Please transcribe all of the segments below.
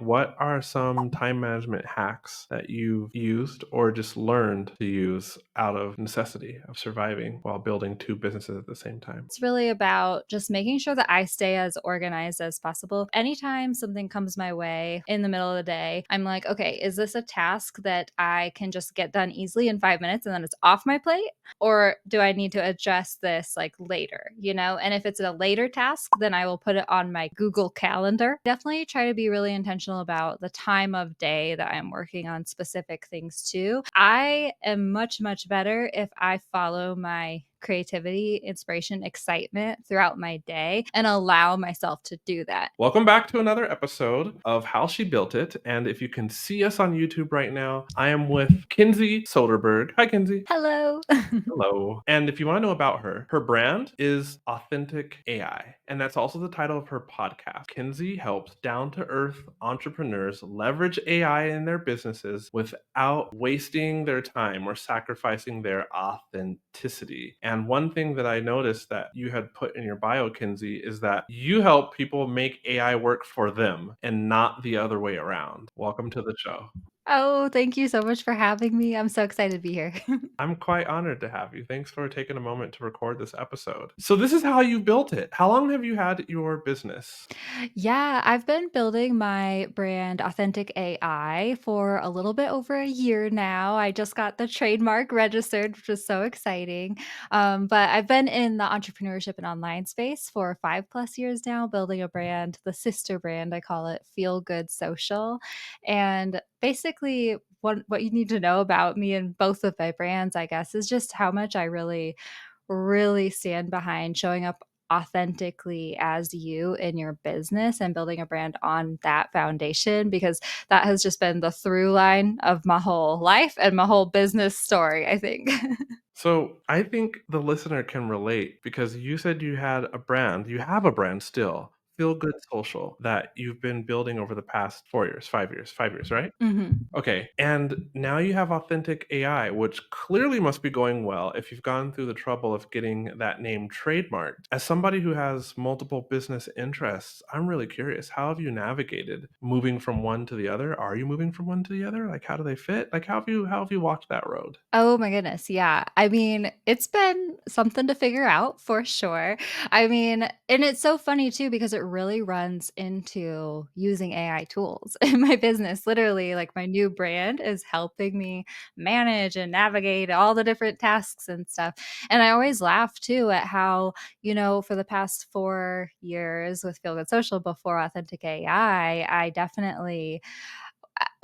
What are some time management hacks that you've used or just learned to use out of necessity of surviving while building two businesses at the same time? It's really about just making sure that I stay as organized as possible. Anytime something comes my way in the middle of the day, I'm like, okay, is this a task that I can just get done easily in 5 minutes and then it's off my plate? Or do I need to address this like later, you know? And if it's a later task, then I will put it on my Google Calendar. Definitely try to be really intentional about the time of day that I'm working on specific things too. I am much, much better if I follow my creativity, inspiration, excitement throughout my day and allow myself to do that. Welcome back to another episode of How She Built It. And if you can see us on YouTube right now, I am with Kinsey Soderberg. Hi, Kinsey. Hello. Hello. And if you want to know about her, her brand is Authentic AI. And that's also the title of her podcast. Kinsey helps down to earth entrepreneurs leverage AI in their businesses without wasting their time or sacrificing their authenticity. And one thing that I noticed that you had put in your bio, Kinsey, is that you help people make AI work for them and not the other way around. Welcome to the show. Oh, thank you so much for having me. I'm so excited to be here. I'm quite honored to have you. Thanks for taking a moment to record this episode. So, this is how you built it. How long have you had your business? Yeah, I've been building my brand Authentic AI for a little bit over a year now. I just got the trademark registered, which is so exciting. But I've been in the entrepreneurship and online space for 5+ years now, building a brand, the sister brand, I call it Feel Good Social. And basically, what you need to know about me and both of my brands, I guess, is just how much I really stand behind showing up authentically as you in your business and building a brand on that foundation because that has just been the through line of my whole life and my whole business story, I think. So, I think the listener can relate because you said you had a brand. You have a brand still, Feel Good Social, that you've been building over the past 4 years, 5 years, 5 years, right? Mhm. Okay, and now you have Authentic AI, which clearly must be going well if you've gone through the trouble of getting that name trademarked. As somebody who has multiple business interests, I'm really curious. How have you navigated moving from one to the other? Are you moving from one to the other? Like, how do they fit? Like, how have you walked that road? Oh my goodness, yeah. I mean, it's been something to figure out for sure. I mean, and it's so funny too because it really runs into using AI tools in my business. Literally, like my new brand is helping me manage and navigate all the different tasks and stuff. And I always laugh too at how, for the past 4 years with Feel Good Social before Authentic AI, I definitely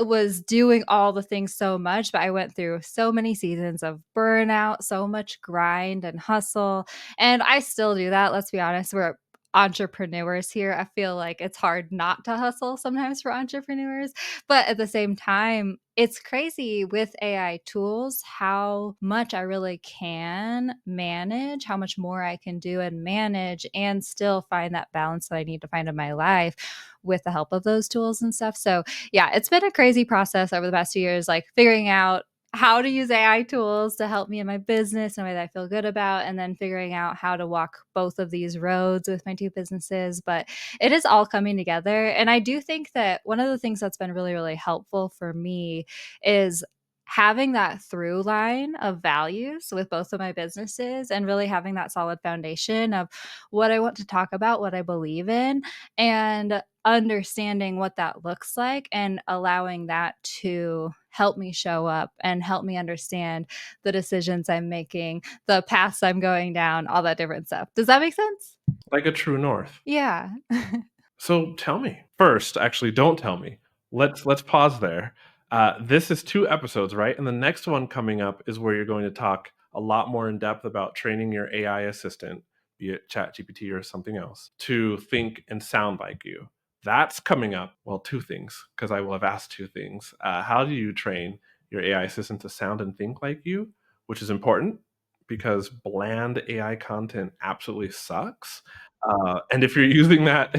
was doing all the things so much, but I went through so many seasons of burnout, so much grind and hustle. And I still do that. Let's be honest. We're entrepreneurs here. I feel like it's hard not to hustle sometimes for entrepreneurs. But at the same time, it's crazy with AI tools how much I really can manage, how much more I can do and manage, and still find that balance that I need to find in my life with the help of those tools and stuff. So, yeah, it's been a crazy process over the past 2 years, like figuring out how to use AI tools to help me in my business in a way that I feel good about, and then figuring out how to walk both of these roads with my two businesses. But it is all coming together. And I do think that one of the things that's been really, really helpful for me is having that through line of values with both of my businesses and really having that solid foundation of what I want to talk about, what I believe in, and understanding what that looks like and allowing that to help me show up and help me understand the decisions I'm making, the paths I'm going down, all that different stuff. Does that make sense? Like a true north. Yeah. So tell me first. Actually, don't tell me. Let's pause there. This is two episodes, right? And the next one coming up is where you're going to talk a lot more in depth about training your AI assistant, be it ChatGPT or something else, to think and sound like you. That's coming up. Well, two things, because I will have asked two things. How do you train your AI assistant to sound and think like you, which is important because bland AI content absolutely sucks. And if you're using that,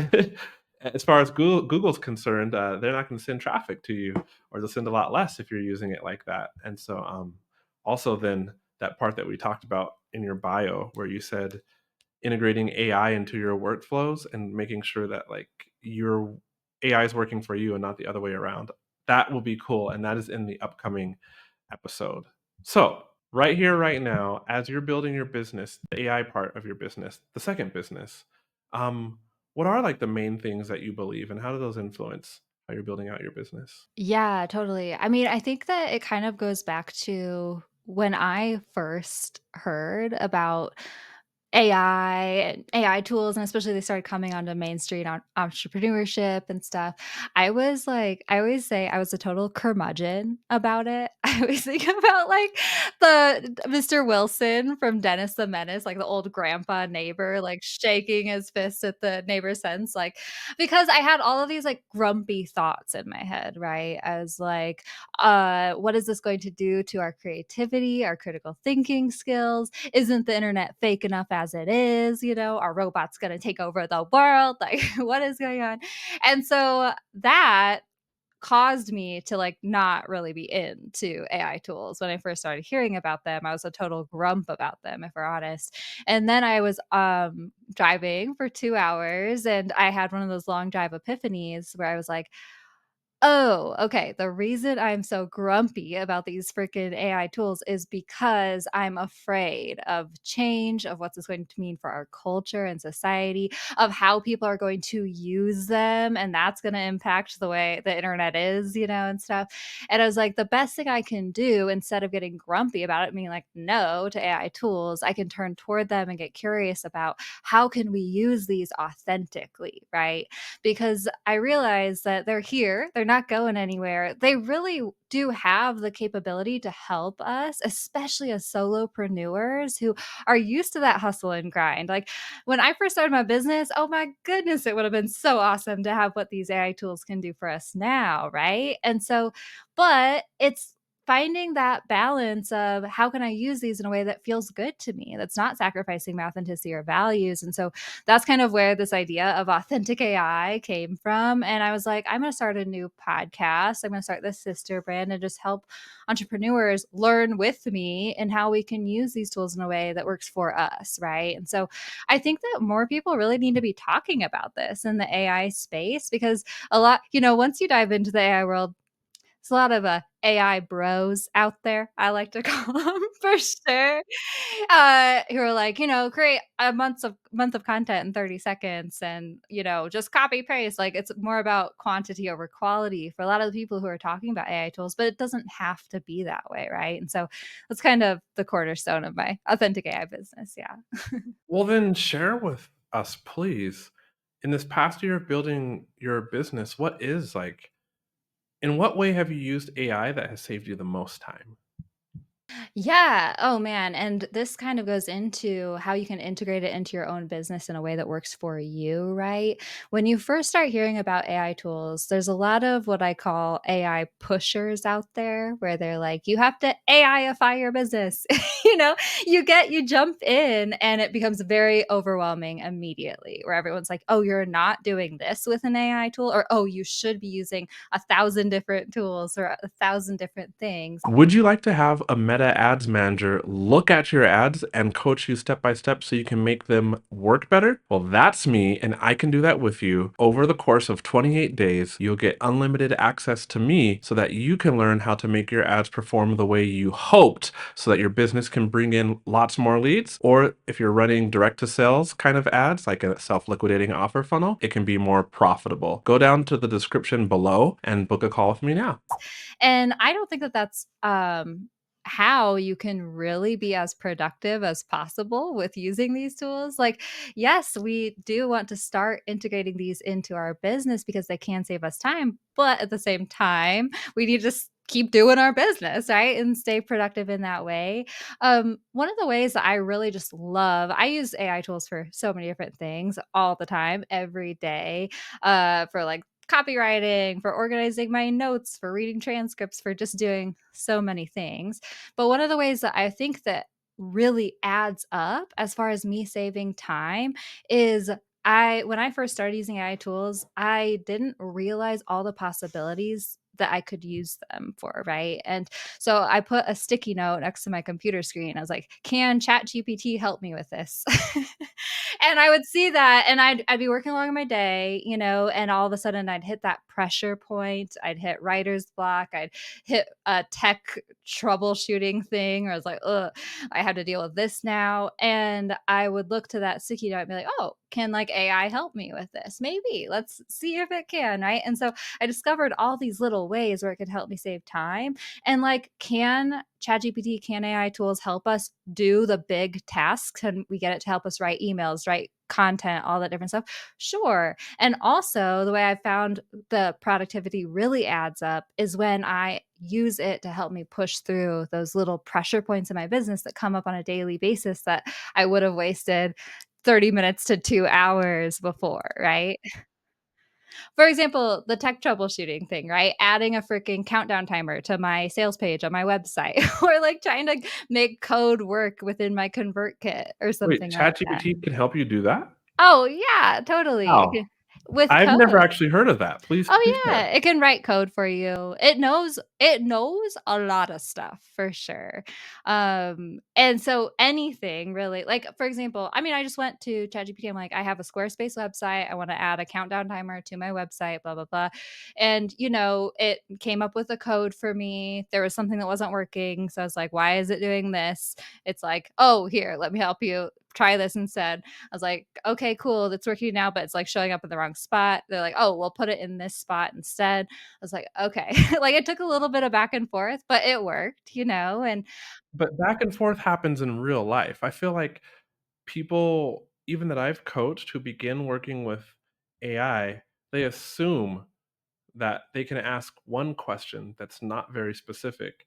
as far as Google's concerned, they're not going to send traffic to you, or they'll send a lot less if you're using it like that. And so, also then that part that we talked about in your bio, where you said integrating AI into your workflows and making sure that like you're AI is working for you and not the other way around. That will be cool, and that is in the upcoming episode. So, right here, right now, as you're building your business, the AI part of your business, the second business, um, what are like the main things that you believe, and how do those influence how you're building out your business? Yeah, totally. I mean, I think that it kind of goes back to when I first heard about AI and AI tools, and especially they started coming onto mainstream entrepreneurship and stuff. I was like, I always say I was a total curmudgeon about it. I always think about like the Mr. Wilson from Dennis the Menace, like the old grandpa neighbor, like shaking his fist at the neighbor's sense, like because I had all of these like grumpy thoughts in my head, right? I was like, what is this going to do to our creativity, our critical thinking skills? Isn't the internet fake enough as it is? You know, are robots going to take over the world? Like, what is going on? And so that caused me to like not really be into AI tools. When I first started hearing about them, I was a total grump about them, if we're honest. And then I was driving for 2 hours and I had one of those long drive epiphanies where I was like, oh, okay. The reason I'm so grumpy about these freaking AI tools is because I'm afraid of change, of what's this going to mean for our culture and society, of how people are going to use them. And that's going to impact the way the internet is, you know, and stuff. And I was like, the best thing I can do instead of getting grumpy about it, being like, no to AI tools, I can turn toward them and get curious about how can we use these authentically, right? Because I realize that they're here, they're not going anywhere. They really do have the capability to help us, especially as solopreneurs who are used to that hustle and grind. Like when I first started my business, oh my goodness, it would have been so awesome to have what these AI tools can do for us now, right? And so, but it's finding that balance of how can I use these in a way that feels good to me, that's not sacrificing my authenticity or values. And so that's kind of where this idea of authentic AI came from. And I was like, I'm going to start a new podcast. I'm going to start this sister brand and just help entrepreneurs learn with me and how we can use these tools in a way that works for us. Right. And so I think that more people really need to be talking about this in the AI space because a lot, you know, once you dive into the AI world, there's a lot of AI bros out there, I like to call them for sure, who are like, you know, create a month of content in 30 seconds and, you know, just copy paste. Like it's more about quantity over quality for a lot of the people who are talking about AI tools, but it doesn't have to be that way, right? And so that's kind of the cornerstone of my authentic AI business. Yeah. Well, then share with us, please. In this past year of building your business, what is like, in what way have you used AI that has saved you the most time? Yeah. Oh, man. And this kind of goes into how you can integrate it into your own business in a way that works for you, right? When you first start hearing about AI tools, there's a lot of what I call AI pushers out there where they're like, you have to AIify your business. You know, you jump in and it becomes very overwhelming immediately, where everyone's like, oh, you're not doing this with an AI tool, or oh, you should be using 1,000 different tools or 1,000 different things. Would you like to have a Meta Ads Manager look at your ads and coach you step by step so you can make them work better? Well, that's me, and I can do that with you. Over the course of 28 days, you'll get unlimited access to me so that you can learn how to make your ads perform the way you hoped so that your business can bring in lots more leads. Or if you're running direct to sales kind of ads, like a self liquidating offer funnel, it can be more profitable. Go down to the description below and book a call with me now. And I don't think that that's how you can really be as productive as possible with using these tools. Like, yes, we do want to start integrating these into our business because they can save us time. But at the same time, we need to keep doing our business, right? And stay productive in that way. One of the ways that I really just love, I use AI tools for so many different things all the time, every day, for like copywriting, for organizing my notes, for reading transcripts, for just doing so many things. But one of the ways that I think that really adds up as far as me saving time is I when I first started using AI tools, I didn't realize all the possibilities that I could use them for, right? And so I put a sticky note next to my computer screen. I was like, "Can ChatGPT help me with this?" And I would see that, and I'd be working along my day, you know, and all of a sudden I'd hit that pressure point. I'd hit writer's block. I'd hit a tech troubleshooting thing, where I was like, ugh, I have to deal with this now. And I would look to that sticky note and be like, oh, can like AI help me with this? Maybe let's see if it can, right? And so I discovered all these little ways where it could help me save time. And like, can ChatGPT, can AI tools help us do the big tasks? Can we get it to help us write emails, write content, all that different stuff? Sure. And also, the way I found the productivity really adds up is when I use it to help me push through those little pressure points in my business that come up on a daily basis that I would have wasted 30 minutes to 2 hours before, right? For example, the tech troubleshooting thing, right? Adding a freaking countdown timer to my sales page on my website, or like trying to make code work within my ConvertKit or Wait, something like that. ChatGPT can help you do that? Oh, yeah, totally. It How? can with I've never code. actually heard of that. Please Oh, yeah, share. it can write code for you. It knows a lot of stuff for sure. And so anything really, like, for example, I mean, I just went to ChatGPT, I'm like, "I have a Squarespace website, I wanna add a countdown timer to my website, blah, blah, blah." And, you know, it came up with a code for me. There was something that wasn't working, so I was like, "Why is it doing this?" It's like, "Oh, here, let me help you. Try this instead." I was like, okay, cool. That's working now, but it's like showing up in the wrong spot. They're like, oh, we'll put it in this spot instead. I was like, okay. Like it took a little bit of back and forth, but it worked, you know? And But back and forth happens in real life. I feel like people, even that I've coached who begin working with AI, they assume that they can ask one question that's not very specific,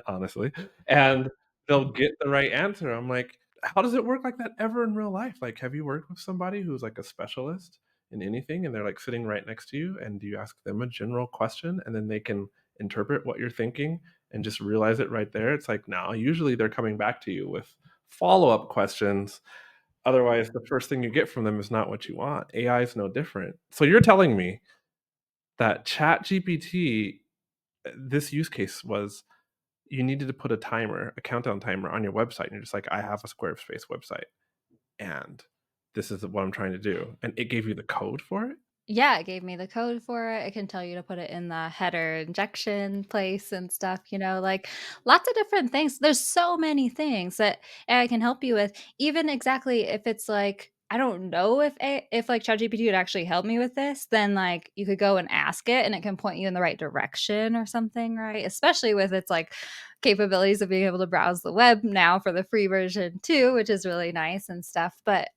honestly, and they'll get the right answer. I'm like, how does it work like that ever in real life? Like, have you worked with somebody who's like a specialist in anything and they're like sitting right next to you and do you ask them a general question and then they can interpret what you're thinking and just realize it right there? It's like, no, usually they're coming back to you with follow-up questions. Otherwise, the first thing you get from them is not what you want. AI is no different. So you're telling me that ChatGPT, this use case was you needed to put a timer, a countdown timer on your website, and you're just like, "I have a Squarespace website, and this is what I'm trying to do," and it gave you the code for it? yeah, it gave me the code for it. It can tell you to put it in the header injection place and stuff, you know, like lots of different things. There's so many things that AI can help you with. Even exactly if it's like, I don't know if like ChatGPT would actually help me with this, then like you could go and ask it and it can point you in the right direction or something, right? Especially with its like capabilities of being able to browse the web now for the free version too, which is really nice and stuff. But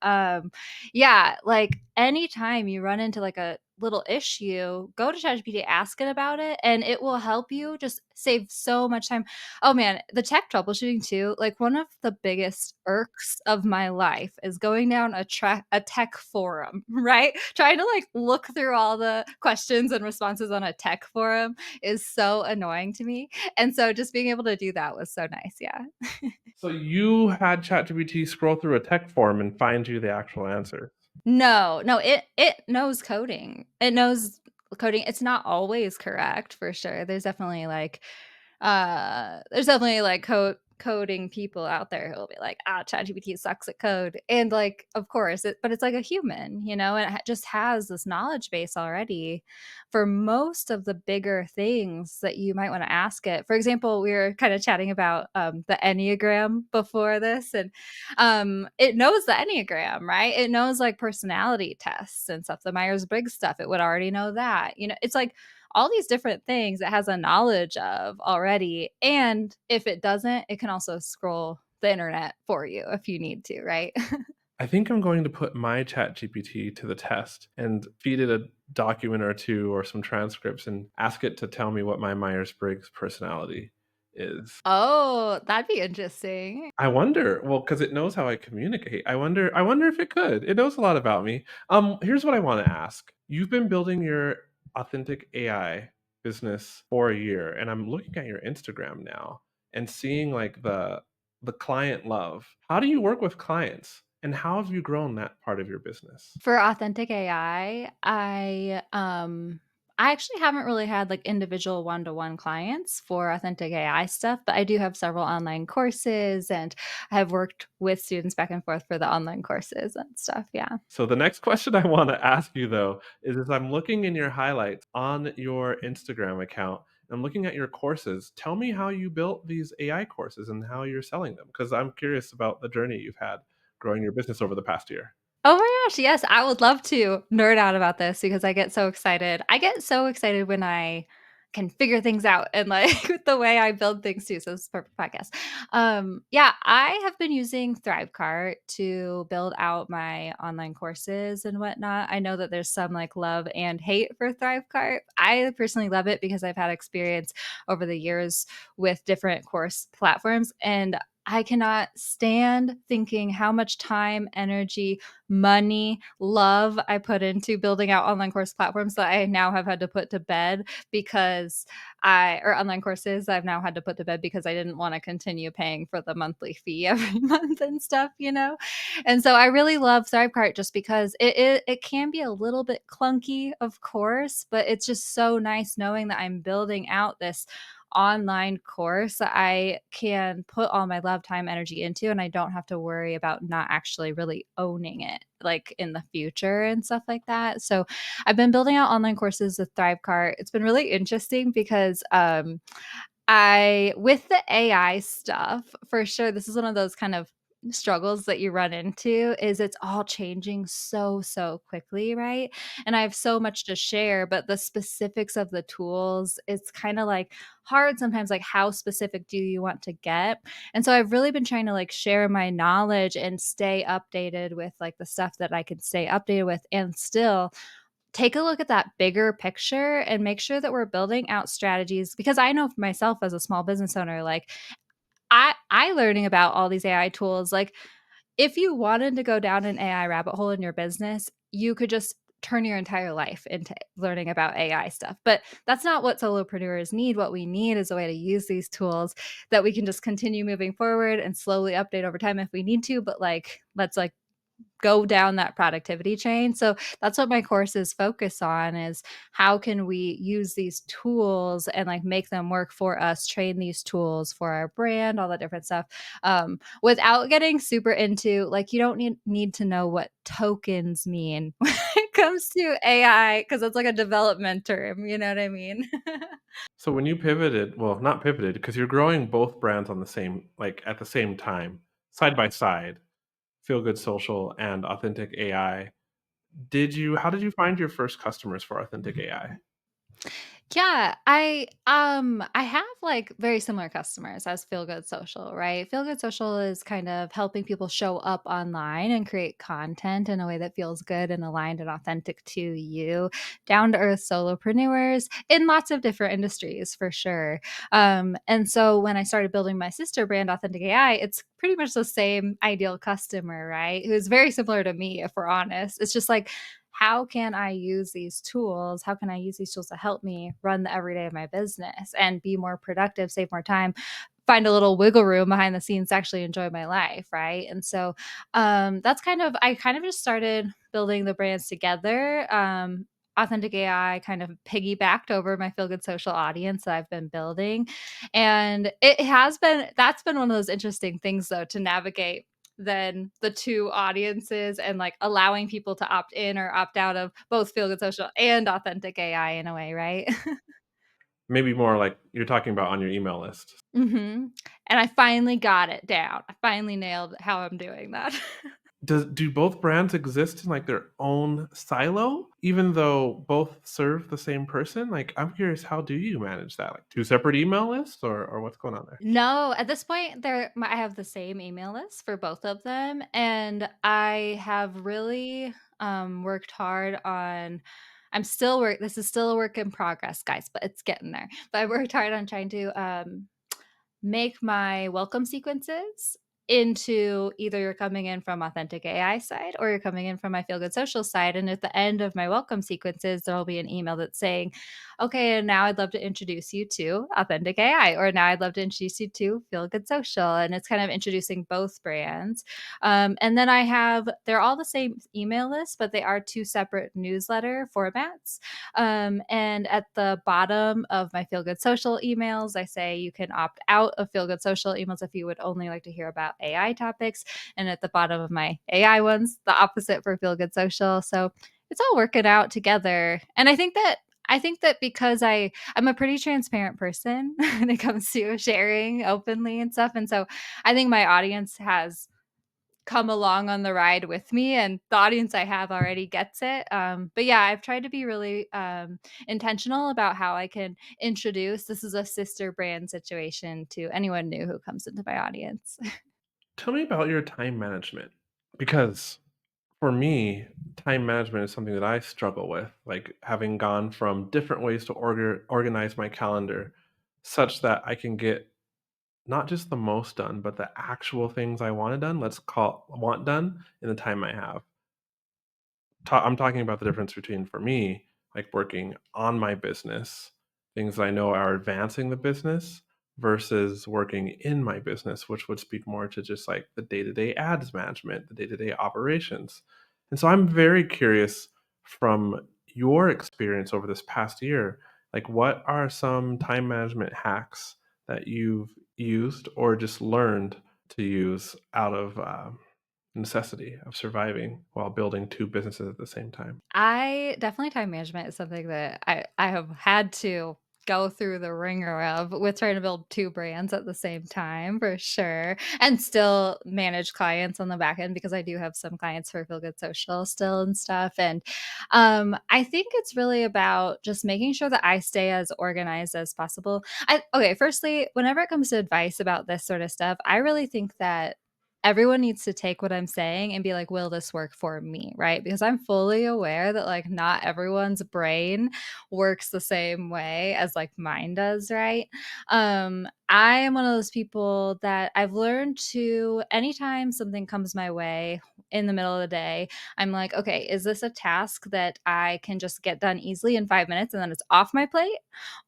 yeah, like anytime you run into like a little issue, go to ChatGPT, ask it about it, and it will help you just save so much time. Oh man, the tech troubleshooting too. Like one of the biggest irks of my life is going down a tech forum, right? Trying to like look through all the questions and responses on a tech forum is so annoying to me. And so just being able to do that was so nice. Yeah. So you had ChatGPT scroll through a tech form and find you the actual answer. No, no, it knows coding. It knows coding. It's not always correct for sure. There's definitely like coding people out there who will be like, ah, ChatGPT sucks at code. And like, of course, but it's like a human, you know, and just has this knowledge base already for most of the bigger things that you might want to ask it. For example, we were kind of chatting about the Enneagram before this, and it knows the Enneagram, right? It knows like personality tests and stuff, the Myers-Briggs stuff. It would already know that. You know, it's like all these different things it has a knowledge of already. And if it doesn't, it can also scroll the internet for you if you need to, right? I think I'm going to put my ChatGPT to the test and feed it a document or two or some transcripts and ask it to tell me what my Myers-Briggs personality is. Oh, that'd be interesting. I wonder, well, because it knows how I communicate. I wonder if it could. It knows a lot about me. Here's what I wanna ask. You've been building your authentic AI business for a year, and I'm looking at your Instagram now and seeing, like, the client love. How do you work with clients, and how have you grown that part of your business? For authentic AI, I actually haven't really had like individual one-to-one clients for authentic AI stuff, but I do have several online courses and I have worked with students back and forth for the online courses and stuff. Yeah. So the next question I want to ask you though is as I'm looking in your highlights on your Instagram account, I'm looking at your courses. Tell me how you built these AI courses and how you're selling them because I'm curious about the journey you've had growing your business over the past year. Oh my gosh, yes, I would love to nerd out about this because I get so excited. I get so excited when I can figure things out and like with the way I build things too. So this is a perfect podcast. Yeah, I have been using Thrivecart to build out my online courses and whatnot. I know that there's some like love and hate for Thrivecart. I personally love it because I've had experience over the years with different course platforms and I cannot stand thinking how much time, energy, money, love I put into building out online course platforms that I now have had to put to bed because or online courses I've now had to put to bed because I didn't want to continue paying for the monthly fee every month and stuff, you know? And so I really love Thrivecart just because it can be a little bit clunky, of course, but it's just so nice knowing that I'm building out this online course that I can put all my love, time, energy into, and I don't have to worry about not actually really owning it like in the future and stuff like that. So I've been building out online courses with Thrivecart. It's been really interesting because I with the AI stuff, for sure, this is one of those kind of struggles that you run into is it's all changing so quickly, right? And I have so much to share, but the specifics of the tools, it's kind of like hard sometimes like how specific do you want to get? And so I've really been trying to like share my knowledge and stay updated with like the stuff that I can stay updated with and still take a look at that bigger picture and make sure that we're building out strategies because I know for myself as a small business owner like I learning about all these AI tools like if you wanted to go down an AI rabbit hole in your business, you could just turn your entire life into learning about AI stuff. But that's not what solopreneurs need. What we need is a way to use these tools that we can just continue moving forward and slowly update over time if we need to, but like let's like go down that productivity chain. So that's what my courses focus on is how can we use these tools and like make them work for us, train these tools for our brand, all that different stuff. Without getting super into like you don't need to know what tokens mean when it comes to AI because it's like a development term, you know what I mean? So when you pivoted, well, not pivoted because you're growing both brands on the same like at the same time, side by side, Feel Good Social and Authentic AI. How did you find your first customers for Authentic AI? Yeah, I have like very similar customers as Feel Good Social, right? Feel Good Social is kind of helping people show up online and create content in a way that feels good and aligned and authentic to you, down to earth solopreneurs in lots of different industries for sure. And so when I started building my sister brand, Authentic AI, it's pretty much the same ideal customer, right? Who's very similar to me, if we're honest. It's just like how can I use these tools? How can I use these tools to help me run the everyday of my business and be more productive, save more time, find a little wiggle room behind the scenes to actually enjoy my life, right? And so that's kind of I kind of just started building the brands together. Authentic AI kind of piggybacked over my Feel Good Social audience that I've been building. And it has been that's been one of those interesting things though to navigate than the two audiences and like allowing people to opt in or opt out of both Feel Good Social and Authentic AI in a way, right? Maybe more like you're talking about on your email list. And I finally got it down. I finally nailed how I'm doing that. Do both brands exist in like their own silo, even though both serve the same person? Like, I'm curious, how do you manage that? Like two separate email lists, or what's going on there? No, at this point, I have the same email list for both of them, and I have really worked hard on. I'm still work. This is still a work in progress, guys, but it's getting there. But I worked hard on trying to make my welcome sequences into either you're coming in from authentic AI side or you're coming in from my feel good social side. And at the end of my welcome sequences, there'll be an email that's saying, okay, and now I'd love to introduce you to authentic AI, or now I'd love to introduce you to feel good social. And it's kind of introducing both brands. And then they're all the same email list, but they are two separate newsletter formats. And at the bottom of my Feel Good Social emails, I say you can opt out of Feel Good Social emails if you would only like to hear about AI topics. And at the bottom of my AI ones, the opposite for Feel Good Social. So it's all working out together. And I think that because I'm a pretty transparent person when it comes to sharing openly and stuff. And so I think my audience has come along on the ride with me, and the audience I have already gets it. But yeah, I've tried to be really intentional about how I can introduce this is a sister brand situation to anyone new who comes into my audience. Tell me about your time management, because for me, time management is something that I struggle with, like having gone from different ways to organize my calendar such that I can get not just the most done, but the actual things I wanted done, let's call want done in the time I have. I'm talking about the difference between, for me, like working on my business, things that I know are advancing the business versus working in my business, which would speak more to just like the day-to-day ads management, the day-to-day operations. And so I'm very curious from your experience over this past year, like what are some time management hacks that you've used or just learned to use out of necessity of surviving while building 2 businesses at the same time? I definitely time management is something that I have had to go through the ringer of with trying to build 2 brands at the same time for sure, and still manage clients on the back end because I do have some clients for Feel Good Social still and stuff. And I think it's really about just making sure that I stay as organized as possible. Okay, firstly, whenever it comes to advice about this sort of stuff, I really think that everyone needs to take what I'm saying and be like, will this work for me? Right. Because I'm fully aware that like not everyone's brain works the same way as like mine does. Right. I am one of those people that I've learned to, anytime something comes my way in the middle of the day, I'm like, okay, is this a task that I can just get done easily in 5 minutes and then it's off my plate?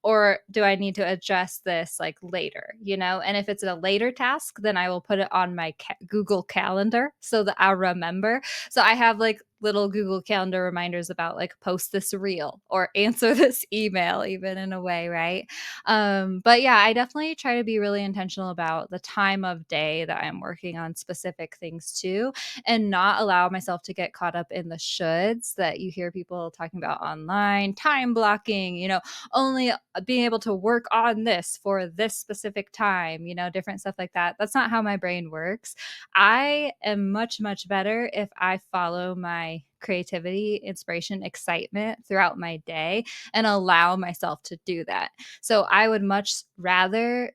Or do I need to address this like later, you know? And if it's a later task, then I will put it on my Google Calendar so that I'll remember. So I have like little Google Calendar reminders about like post this reel or answer this email, even in a way, right? But yeah, I definitely try to be really intentional about the time of day that I'm working on specific things too, and not allow myself to get caught up in the shoulds that you hear people talking about online, time blocking, only being able to work on this for this specific time, different stuff like that. That's not how my brain works. I am much, much better if I follow my creativity, inspiration, excitement throughout my day and allow myself to do that. So I would much rather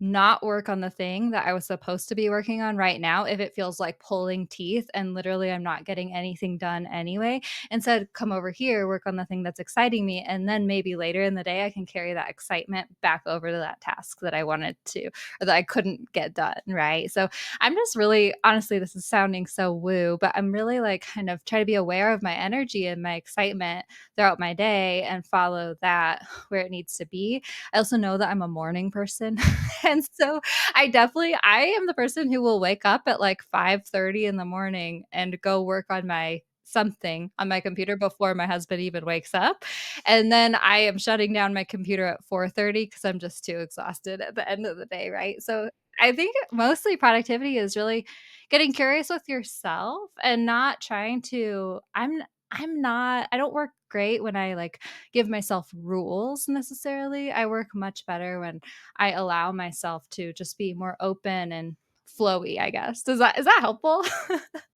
not work on the thing that I was supposed to be working on right now if it feels like pulling teeth and literally I'm not getting anything done anyway. Instead, come over here, work on the thing that's exciting me. And then maybe later in the day, I can carry that excitement back over to that task that I wanted to or that I couldn't get done. Right. So I'm just really, honestly, this is sounding so woo, but I'm really like kind of try to be aware of my energy and my excitement throughout my day and follow that where it needs to be. I also know that I'm a morning person. And so I am the person who will wake up at like 5:30 in the morning and go work on my something on my computer before my husband even wakes up. And then I am shutting down my computer at 4:30 because I'm just too exhausted at the end of the day, right? So I think mostly productivity is really getting curious with yourself and not trying to I'm not I don't work great when I like give myself rules necessarily. I work much better when I allow myself to just be more open and flowy, I guess. Is that helpful?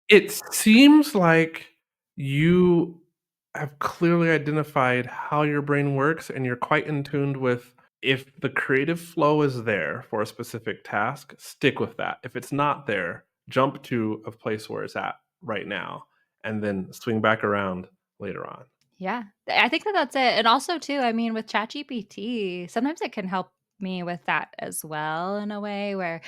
It seems like you have clearly identified how your brain works, and you're quite in tune with, if the creative flow is there for a specific task, stick with that. If it's not there, jump to a place where it's at right now and then swing back around later on. Yeah, I think that that's it, and also too, I mean, with ChatGPT, sometimes it can help me with that as well in a way where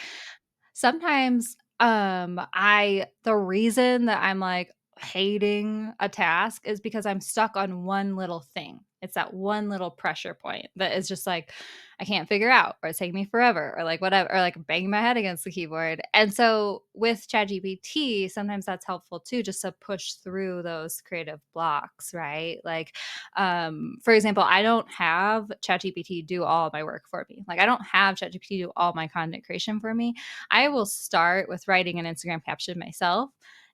Sometimes, the reason that I'm, like, hating a task is because I'm stuck on one little thing. It's that one little pressure point that is just, like, I can't figure out, or it's taking me forever, or, like, whatever, or, like, banging my head against the keyboard, and so with ChatGPT, sometimes that's helpful too, just to push through those creative blocks, right? Like, for example, I don't have ChatGPT do all my work for me. Like, I don't have ChatGPT do all my content creation for me. I will start with writing an Instagram caption myself.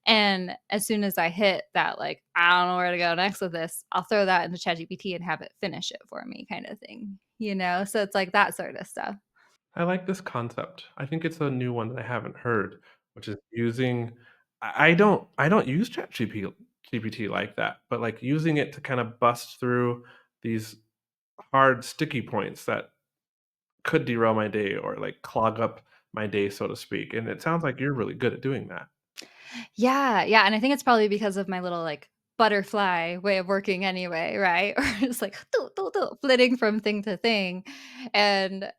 And as soon as I hit that, like, I don't know where to go next with this, I'll throw that into ChatGPT and have it finish it for me, kind of thing, you know? So it's like that sort of stuff. I like this concept. I think it's a new one that I haven't heard, which is using I don't use GPT like that, but, like, using it to kinda bust through these hard sticky points that could derail my day or, like, clog up my day, so to speak, and it sounds like you're really good at doing that. Yeah, yeah, and I think it's probably because of my little, like, butterfly way of working anyway, right? Or it's like flitting from thing to thing, and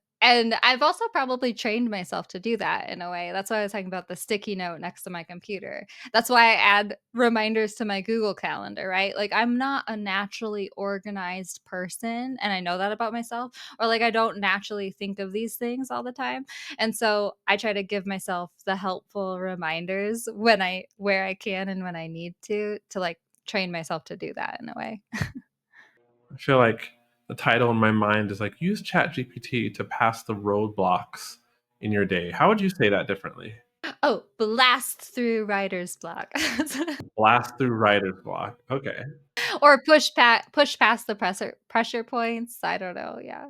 I've also probably trained myself to do that in a way. That's why I was talking about the sticky note next to my computer. That's why I add reminders to my Google Calendar, right? Like, I'm not a naturally organized person, and I know that about myself, or, like, I don't naturally think of these things all the time. And so I try to give myself the helpful reminders when I where I can and when I need to, like, train myself to do that in a way. I feel like the title in my mind is, like, "Use ChatGPT to pass the roadblocks in your day." How would you say that differently? Oh, blast through writer's block. Blast through writer's block. Okay. Or push past the pressure points, I don't know, yeah.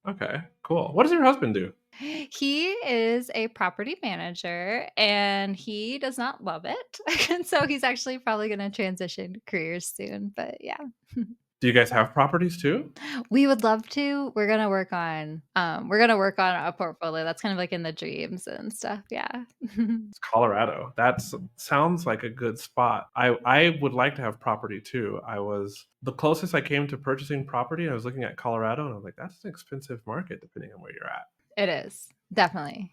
Okay, cool. What does your husband do? He is a property manager, and he does not love it, and so he's actually probably gonna transition careers soon, but yeah. Do you guys have properties too? We would love to. We're gonna work on a portfolio that's kind of like in the dreams and stuff, yeah. It's Colorado. That's sounds like a good spot. I would like to have property too. I was the closest I came to purchasing property, I was looking at Colorado, and I was like, "That's an expensive market depending on where you're at." It is, definitely.